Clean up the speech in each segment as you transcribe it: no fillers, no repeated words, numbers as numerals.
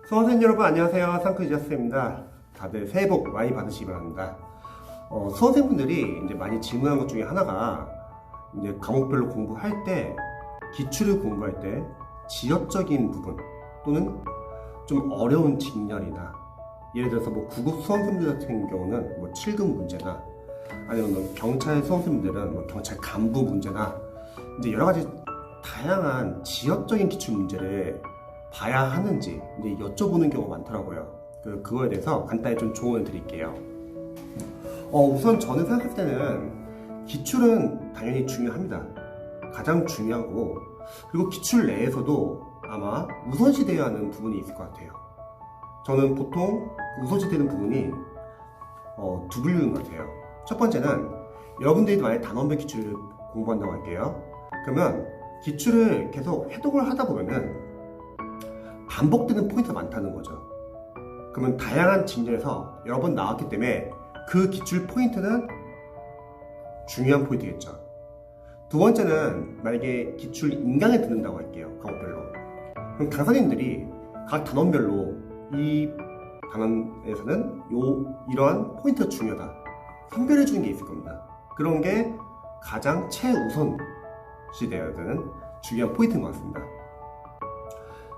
수험생 여러분 안녕하세요. 상크지아스입니다. 다들 새해 복 많이 받으시기 바랍니다. 수험생분들이 이제 많이 질문한 것 중에 하나가 이제 과목별로 공부할 때 기출을 공부할 때 지역적인 부분 또는 좀 어려운 직렬이나 예를 들어서 뭐 구급 수험생들 같은 경우는 뭐 7급 문제나 아니면 뭐 경찰 수험생들은 뭐 경찰 간부 문제나 이제 여러 가지 다양한 지역적인 기출 문제를 봐야 하는지 이제 여쭤보는 경우가 많더라고요. 그거에 대해서 간단히 좀 조언을 드릴게요. 우선 저는 생각했을 때는 기출은 당연히 중요합니다. 가장 중요하고, 그리고 기출 내에서도 아마 우선시되어야 하는 부분이 있을 것 같아요. 저는 보통 우선시되는 부분이 두 분류인 것 같아요. 첫 번째는 여러분들이 만약에 단원별 기출을 공부한다고 할게요. 그러면 기출을 계속 해독을 하다 보면은 반복되는 포인트가 많다는 거죠. 그러면 다양한 직렬에서 여러 번 나왔기 때문에 그 기출 포인트는 중요한 포인트겠죠. 두 번째는 만약에 기출 인강에 듣는다고 할게요. 과목별로. 그럼 강사님들이 각 단원별로 이 단원에서는 이러한 포인트가 중요하다, 선별해 주는 게 있을 겁니다. 그런 게 가장 최우선시 되어야 되는 중요한 포인트인 것 같습니다.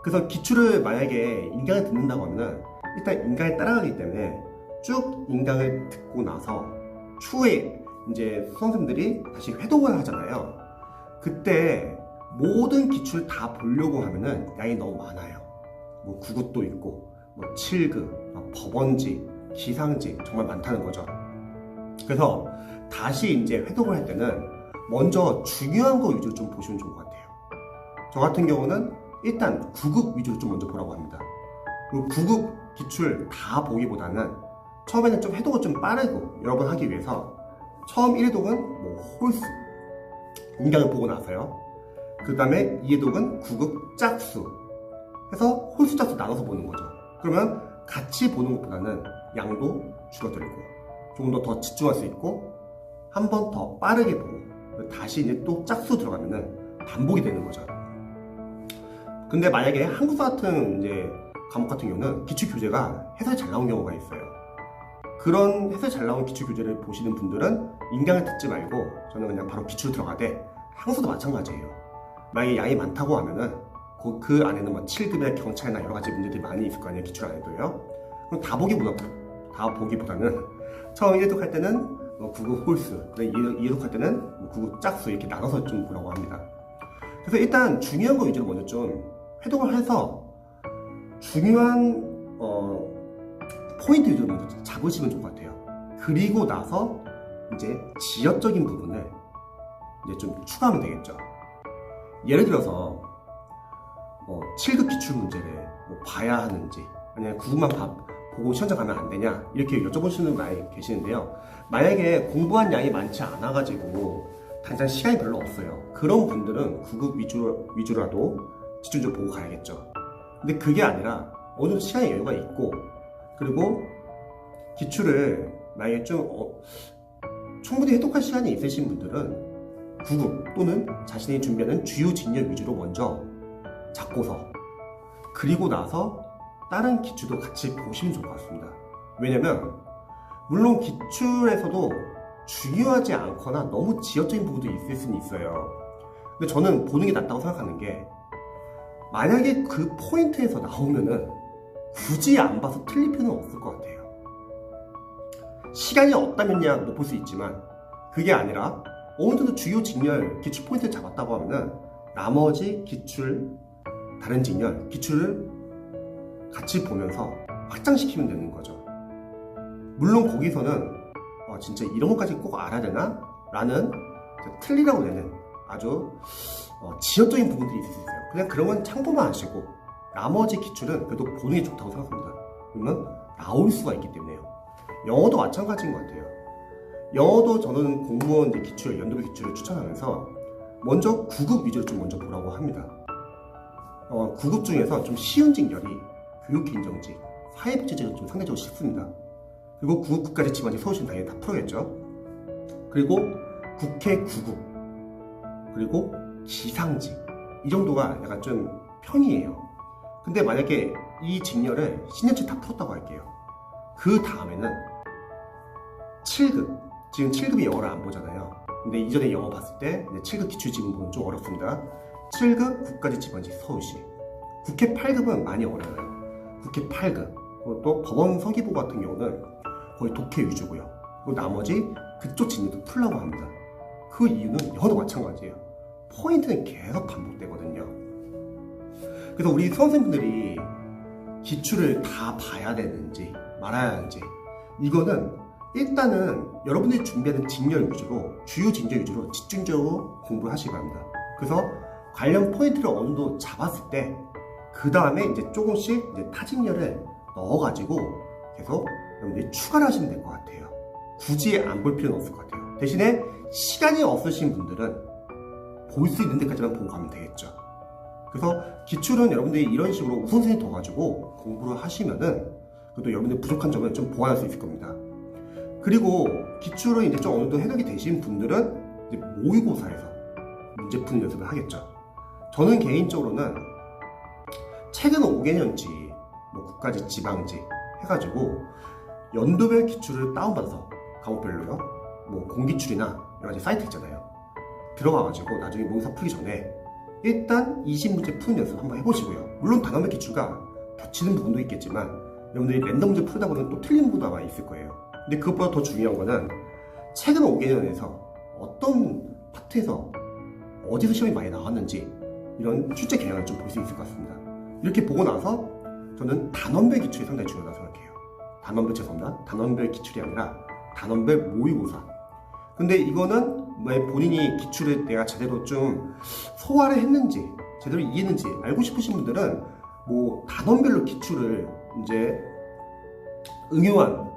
그래서 기출을 만약에 인강을 듣는다고 하면 일단 인강에 따라가기 때문에 쭉 인강을 듣고 나서 추후에 이제 수험생들이 다시 회독을 하잖아요. 그때 모든 기출을 다 보려고 하면은 양이 너무 많아요. 뭐 9급도 있고 뭐 7급, 법원지, 기상지 정말 많다는 거죠. 그래서 다시 이제 회독을 할 때는 먼저 중요한 거 위주로 좀 보시면 좋을 것 같아요. 저 같은 경우는 일단 9급 위주로 좀 먼저 보라고 합니다. 그리고 9급 기출 다 보기보다는 처음에는 좀 해독을 좀 빠르고 여러 번 하기 위해서 처음 1회독은 뭐 홀수 인강을 보고 나서요. 그 다음에 2회독은 9급 짝수 해서 홀수 짝수 나눠서 보는 거죠. 그러면 같이 보는 것보다는 양도 줄어들고 조금 더 집중할 수 있고 한 번 더 빠르게 보고 다시 이제 또 짝수 들어가면은 반복이 되는 거죠. 근데 만약에 한국사 같은 이제 과목 같은 경우는 기출 교재가 해설이 잘 나온 경우가 있어요. 그런 해설 잘 나온 기출 교재를 보시는 분들은 인강을 듣지 말고 저는 그냥 바로 기출 들어가되, 항소도 마찬가지예요. 만약에 양이 많다고 하면은 그 안에는 뭐 7급이나 경찰이나 여러 가지 문제들이 많이 있을 거 아니에요. 기출 안에도요. 그럼 다 보기보다는 처음 1회독 할 때는 뭐 9급 홀수, 2회독 할 때는 뭐 9급 짝수 이렇게 나눠서 좀 보라고 합니다. 그래서 일단 중요한 거 위주로 먼저 좀 회독을 해서 중요한 포인트 위주로 먼저 잡으시면 좋을 것 같아요. 그리고 나서 이제 지역적인 부분을 이제 좀 추가하면 되겠죠. 예를 들어서 7급 기출 문제를 뭐 봐야 하는지 아니면 9급만 보고 시험장 가면 안 되냐 이렇게 여쭤보시는 분이 많이 계시는데요. 만약에 공부한 양이 많지 않아 가지고 당장 시간이 별로 없어요. 그런 분들은 9급 위주라도 집중적으로 보고 가야겠죠. 근데 그게 아니라 어느 정도 시간의 여유가 있고, 그리고 기출을 만약에 좀 충분히 해독할 시간이 있으신 분들은 9급 또는 자신이 준비하는 주요 직렬 위주로 먼저 잡고서 그리고 나서 다른 기출도 같이 보시면 좋을 것 같습니다. 왜냐면 물론 기출에서도 중요하지 않거나 너무 지역적인 부분도 있을 수는 있어요. 근데 저는 보는 게 낫다고 생각하는 게, 만약에 그 포인트에서 나오면은 굳이 안 봐서 틀릴 필요는 없을 것 같아요. 시간이 없다면야 못 볼 수 있지만 그게 아니라 어느 정도 주요 직렬 기출 포인트를 잡았다고 하면은 나머지 다른 직렬 기출을 같이 보면서 확장시키면 되는 거죠. 물론 거기서는 진짜 이런 것까지 꼭 알아야 되나? 라는 틀리라고 내는 아주 지역적인 부분들이 있을 수 있어요. 그냥 그런 건 참고만 하시고 나머지 기출은 그래도 보는 게 좋다고 생각합니다. 그러면 나올 수가 있기 때문에요. 영어도 마찬가지인 것 같아요. 영어도 저는 공무원 기출, 연도별 기출을 추천하면서 먼저 9급 위주로 좀 먼저 보라고 합니다. 9급 중에서 좀 쉬운 직렬이 교육행정직, 사회복지직은 좀 상대적으로 쉽습니다. 그리고 9급까지 지방직 서울시는 당연히 다 풀어야겠죠. 그리고 국회 9급, 그리고 기상직 이 정도가 약간 좀 편이에요. 근데 만약에 이 직렬을 신년치 다 풀었다고 할게요. 그 다음에는 7급, 지금 7급이 영어를 안 보잖아요. 근데 이전에 영어 봤을 때 7급 기출 지문 보면 좀 어렵습니다. 7급 국가지방자치 서울시, 국회 8급은 많이 어려워요. 국회 8급, 그리고 또 법원 서기부 같은 경우는 거의 독해 위주고요. 그리고 나머지 그쪽 직렬도 풀라고 합니다. 그 이유는 영어도 마찬가지예요. 포인트는 계속 반복되거든요. 그래서 우리 수험생분들이 기출을 다 봐야 되는지 말아야 하는지, 이거는 일단은 여러분들이 준비하는 직렬 위주로, 주요 직렬 위주로 집중적으로 공부를 하시기 바랍니다. 그래서 관련 포인트를 어느 정도 잡았을 때 그 다음에 이제 조금씩 이제 타직렬을 넣어가지고 계속 여러분들이 추가를 하시면 될 것 같아요. 굳이 안 볼 필요는 없을 것 같아요. 대신에 시간이 없으신 분들은 볼 수 있는 데까지만 보고 가면 되겠죠. 그래서 기출은 여러분들이 이런 식으로 우선순위 둬가지고 공부를 하시면은 그래도 여러분들 부족한 점을 좀 보완할 수 있을 겁니다. 그리고 기출은 이제 좀 어느 정도 해석이 되신 분들은 이제 모의고사에서 문제 푸는 연습을 하겠죠. 저는 개인적으로는 최근 5개년치 뭐 국가지, 지방지 해가지고 연도별 기출을 다운받아서 과목별로요, 뭐 공기출이나 여러 가지 사이트 있잖아요. 들어가가지고 나중에 모의고사 풀기 전에 일단 20문제 푸는 연습 한번 해보시고요. 물론 단원별 기출과 겹치는 부분도 있겠지만 여러분들이 랜덤 문제 풀다 보면 또 틀리는 부분도 아마 있을 거예요. 근데 그것보다 더 중요한 거는 최근 5개년에서 어떤 파트에서 어디서 시험이 많이 나왔는지 이런 출제 경향을 좀 볼 수 있을 것 같습니다. 이렇게 보고 나서 저는 단원별 기출이 상당히 중요하다고 생각해요. 단원별 기출이 아니라 단원별 모의고사. 근데 이거는 본인이 기출을 내가 제대로 좀 소화를 했는지, 제대로 이해했는지 알고 싶으신 분들은 뭐 단원별로 기출을 이제 응용한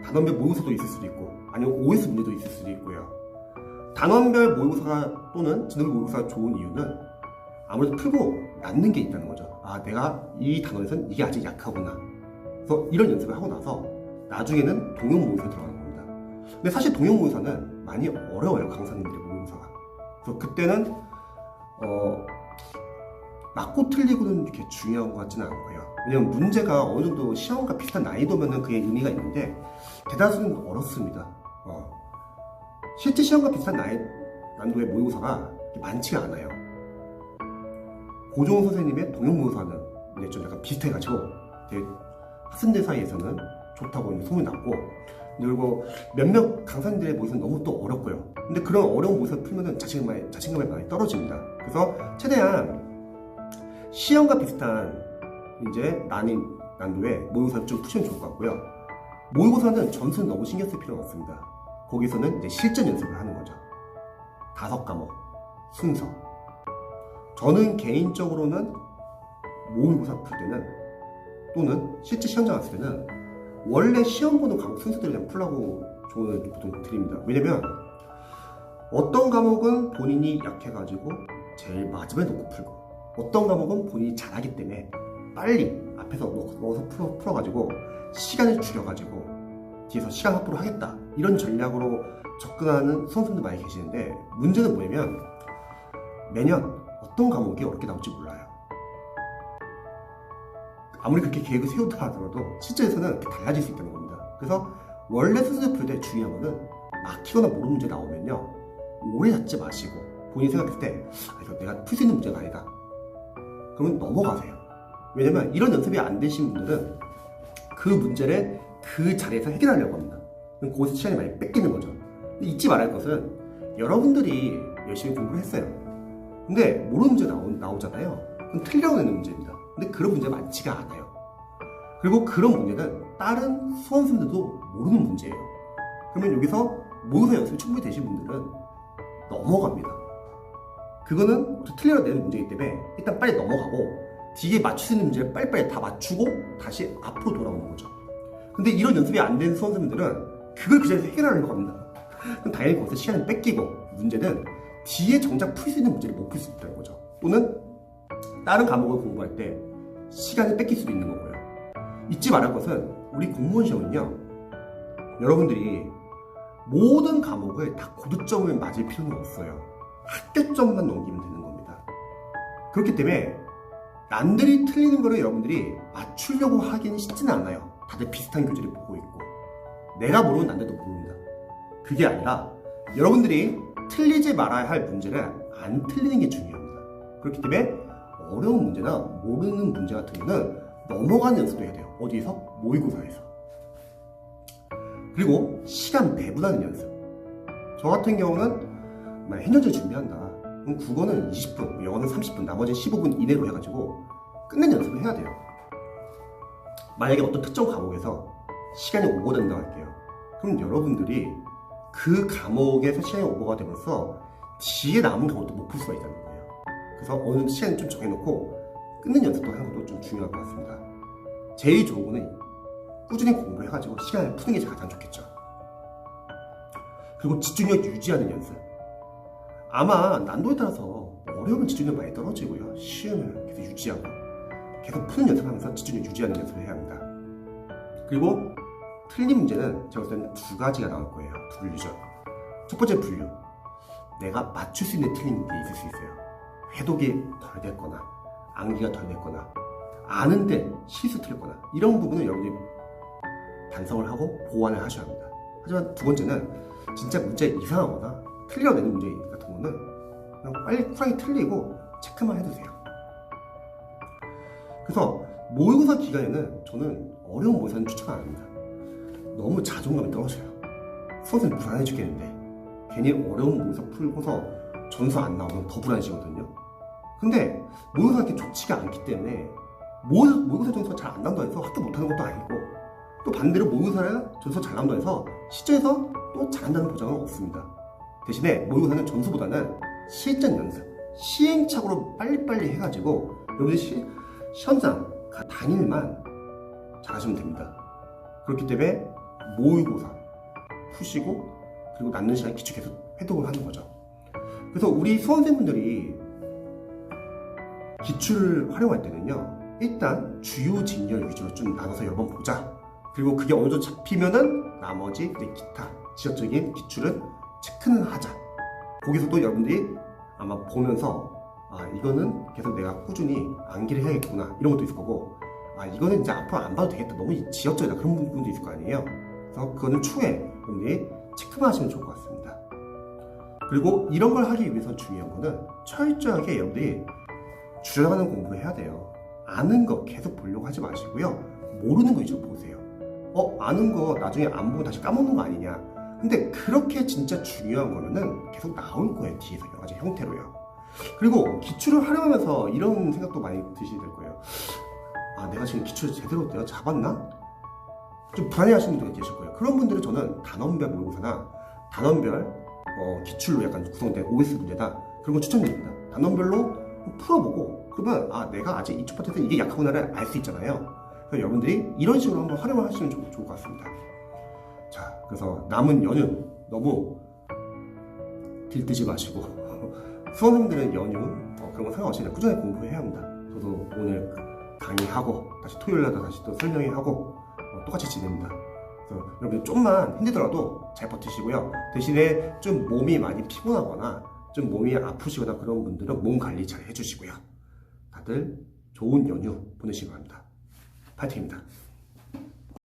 단원별 모의고사도 있을 수도 있고, 아니면 OS 문제도 있을 수도 있고요. 단원별 모의고사가 또는 진도별 모의고사가 좋은 이유는 아무래도 풀고 낳는 게 있다는 거죠. 아, 내가 이 단원에서는 이게 아직 약하구나. 그래서 이런 연습을 하고 나서 나중에는 동영 모의고사에 들어가는 겁니다. 근데 사실 동영 모의고사는 많이 어려워요, 강사님들의 모의고사가. 그래서 그때는 맞고 틀리고는 이렇게 중요한 것 같지는 않고요. 왜냐면 문제가 어느 정도 시험과 비슷한 난이도면은 그게 의미가 있는데 대다수는 어렵습니다. 실제 시험과 비슷한 난이도의 모의고사가 많지가 않아요. 고종훈 선생님의 동영 모의고사는 이제 좀 약간 비슷해가지고 학생들 사이에서는 좋다고 소문이 났고, 그리고 몇몇 강사님들의 모의고사는 너무 또 어렵고요. 근데 그런 어려운 모의고사 풀면은 자신감이 많이 떨어집니다. 그래서 최대한 시험과 비슷한 이제 난도의 모의고사를 좀 푸시면 좋을 것 같고요. 모의고사는 점수는 너무 신경 쓸 필요는 없습니다. 거기서는 이제 실전 연습을 하는 거죠. 5과목 순서. 저는 개인적으로는 모의고사 풀 때는 또는 실제 시험장 갔을 때는 원래 시험 보는 과목 순서대로 그냥 풀라고 조언을 보통 드립니다. 왜냐면 어떤 과목은 본인이 약해가지고 제일 마지막에 놓고 풀고, 어떤 과목은 본인이 잘하기 때문에 빨리 앞에서 넣어서 풀어가지고 시간을 줄여가지고 뒤에서 시간 확보를 하겠다, 이런 전략으로 접근하는 수험생들 많이 계시는데, 문제는 뭐냐면 매년 어떤 과목이 어렵게 나올지 몰라요. 아무리 그렇게 계획을 세운다 하더라도 실제에서는 달라질 수 있다는 겁니다. 그래서 원래 순서를 풀 때 중요한 거는 막히거나 모르는 문제 나오면요, 오래 잡지 마시고 본인이 생각했을 때 이거 내가 풀 수 있는 문제가 아니다, 그러면 넘어가세요. 왜냐면 이런 연습이 안 되신 분들은 그 문제를 그 자리에서 해결하려고 합니다. 그럼 거기서 시간이 많이 뺏기는 거죠. 근데 잊지 말아야 할 것은 여러분들이 열심히 공부를 했어요. 근데 모르는 문제 나오잖아요. 그럼 틀려고 내는 문제입니다. 근데 그런 문제가 많지가 않아요. 그리고 그런 문제는 다른 수험생들도 모르는 문제예요. 그러면 여기서 모의고사 연습이 충분히 되신 분들은 넘어갑니다. 그거는 틀려야 되는 문제이기 때문에 일단 빨리 넘어가고 뒤에 맞출 수 있는 문제를 빨리빨리 다 맞추고 다시 앞으로 돌아오는 거죠. 근데 이런 연습이 안 되는 수험생들은 그걸 그 자리에서 해결하려고 합니다. 그럼 당연히 거기서 시간을 뺏기고 문제는 뒤에 정작 풀 수 있는 문제를 못 풀 수 있다는 거죠. 또는 다른 과목을 공부할 때 시간을 뺏길 수도 있는 거고요. 잊지 말할 것은 우리 공무원 시험은요, 여러분들이 모든 과목을 다 고득점을 맞을 필요는 없어요. 합격점만 넘기면 되는 겁니다. 그렇기 때문에 남들이 틀리는 거를 여러분들이 맞추려고 하기는 쉽지는 않아요. 다들 비슷한 교재를 보고 있고 내가 모르면 남들도 모릅니다. 그게 아니라 여러분들이 틀리지 말아야 할 문제를 안 틀리는 게 중요합니다. 그렇기 때문에 어려운 문제나 모르는 문제 같은 경우는 넘어가는 연습도 해야 돼요. 어디에서? 모의고사에서. 그리고 시간 배분하는 연습. 저 같은 경우는 행정지 준비한다. 그럼 국어는 20분, 영어는 30분, 나머지는 15분 이내로 해가지고 끝낸 연습을 해야 돼요. 만약에 어떤 특정 과목에서 시간이 오버된다고 할게요. 그럼 여러분들이 그 과목에서 시간이 오버가 되면서 뒤에 남은 과목도 못 풀 수가 있다는 거예요. 그래서 어느 시간을 좀 정해놓고 끊는 연습도 하는 것도 좀 중요할 것 같습니다. 제일 좋은 거는 꾸준히 공부해가지고 시간을 푸는 게 가장 좋겠죠. 그리고 집중력 유지하는 연습. 아마 난도에 따라서 어려우면 집중력 많이 떨어지고요. 쉬우면 계속 유지하고 계속 푸는 연습을 하면서 집중력 유지하는 연습을 해야 합니다. 그리고 틀린 문제는 제가 볼 때는 두 가지가 나올 거예요. 두 분류죠. 첫 번째 분류. 내가 맞출 수 있는 틀린 게 있을 수 있어요. 회독이 덜 됐거나 암기가 덜 됐거나 아는데 실수 틀렸거나 이런 부분은 여러분이 반성을 하고 보완을 하셔야 합니다. 하지만 두 번째는 진짜 문제 이상하거나 틀려내는 문제 같은 거는 그냥 빨리 쿨하게 틀리고 체크만 해두세요. 그래서 모의고사 기간에는 저는 어려운 모의고사는 추천 안 합니다. 너무 자존감이 떨어져요. 수험생 불안해 죽겠는데 괜히 어려운 모의고사 풀고서 점수 안 나오면 더 불안해지거든요. 근데 모의고사 이렇게 좋지가 않기 때문에 모의고사 점수가 잘 안 나온다 해서 학교 못하는 것도 아니고 또 반대로 모의고사를 점수가 잘 나온다 해서 시점에서 또 잘한다는 보장은 없습니다. 대신에 모의고사는 점수보다는 실전 연습, 시행착오로 빨리빨리 해가지고 여러분들이 시험장 당일만 잘하시면 됩니다. 그렇기 때문에 모의고사 푸시고 그리고 남는 시간에 기초 계속 회독을 하는 거죠. 그래서 우리 수험생분들이 기출을 활용할 때는요, 일단 주요 진열 위주로 좀 나눠서 여러 번 보자. 그리고 그게 어느 정도 잡히면은 나머지 기타 지적적인 기출은 체크는 하자. 거기서도 여러분들이 아마 보면서 이거는 계속 내가 꾸준히 암기를 해야겠구나 이런 것도 있을 거고 이거는 이제 앞으로 안 봐도 되겠다 너무 지역적이다 그런 부분도 있을 거 아니에요. 그래서 그거는 추후에 여러분들이 체크만 하시면 좋을 것 같습니다. 그리고 이런 걸 하기 위해서 중요한 거는 철저하게 여러분들이 줄여가는 공부를 해야 돼요. 아는 거 계속 보려고 하지 마시고요. 모르는 거 위주로 보세요. 아는 거 나중에 안 보고 다시 까먹는 거 아니냐. 근데 그렇게 진짜 중요한 거는 계속 나올 거예요. 뒤에서 여러 가지 형태로요. 그리고 기출을 활용하면서 이런 생각도 많이 드시게 될 거예요. 내가 지금 기출을 제대로 내가 잡았나? 좀 불안해하시는 분들이 계실 거예요. 그런 분들은 저는 단원별 모의고사나 단원별 기출로 약간 구성된 OS 문제다 그런 거 추천드립니다. 단원별로 풀어보고 그러면 내가 아직 이쪽 파트에서 이게 약하구나를 알 수 있잖아요. 그래서 여러분들이 이런 식으로 한번 활용을 하시면 좋을 것 같습니다. 자, 그래서 남은 연휴 너무 들뜨지 마시고 수험생들은 연휴 그런 거 상관없이 꾸준히 공부해야 합니다. 저도 오늘 강의하고 다시 토요일날 다시 또 설명회하고 똑같이 지냅니다. 그래서 여러분 좀만 힘들더라도 잘 버티시고요. 대신에 좀 몸이 많이 피곤하거나 좀 몸이 아프시거나 그런 분들은 몸 관리 잘 해주시고요. 다들 좋은 연휴 보내시기 바랍니다. 파이팅입니다.